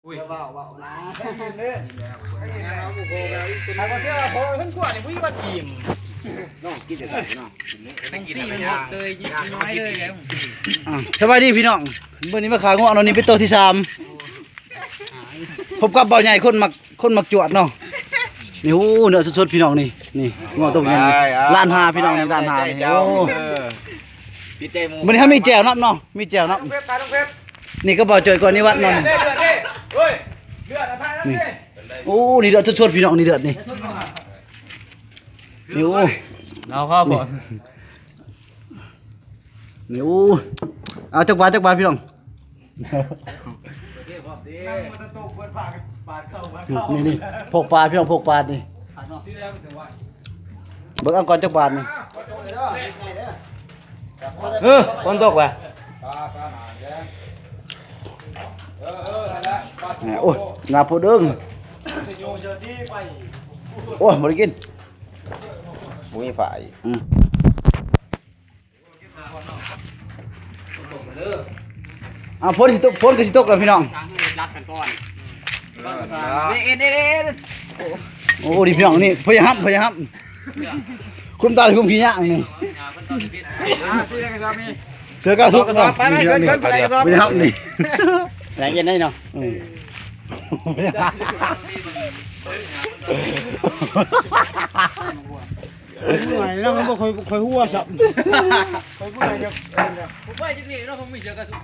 อุ้ยเบานะใครก็เที่ยวโผล่ขึ้นขวดนี่ผู้ว่าทีม น้องกินได้น้อง ไม่กินหมดเลยน้อยเลยแล้ว สบายดีพี่น้องวันนี้มาขายงวเอานี่เป็นตัวที่3พบกับเบาใหญ่คนมักจวดเนาะนี่โอ้เนื้อสดๆพี่น้องนี่งวตัวใหญ่ล้าน5พี่น้องล้าน5นี่โอ้วันนี้เขามีแจ่วน้ำเนาะมีแจ่วน้ำนี่ก็บ่เจอก่อนนี่วัดเนาะ เฮ้ยเลือดอะไรนั่นนี่ โอ้นี่เดือดสดๆพี่น้องนี่เดือดนี่โอ้ เอาข้าวบ่ นี่โอ้เอาจักบาทพี่น้องนี่พกปลาพี่น้องพกปลานี่เบิ่งเอาก่อนจักบาทนี่ คนตกว่ะ โอ้ยงาโพดึงโอ้ยบ่ได้กิน มุ้ยฝ่าย เอาพ้นก็สิตกแล้วพี่น้อง รักกันก่อน โอ้ดิพี่น้องนี่พยายามคุมตาคุมขี้ยะนี่เสือกระทุกเนาะนี่พยายามนี่ แรงเย็นได้เนาะ เหนื่อยแล้วมันบ่ค่อยหัวสับ ผมไปจังนี่เนาะผมมีเสือกระทุก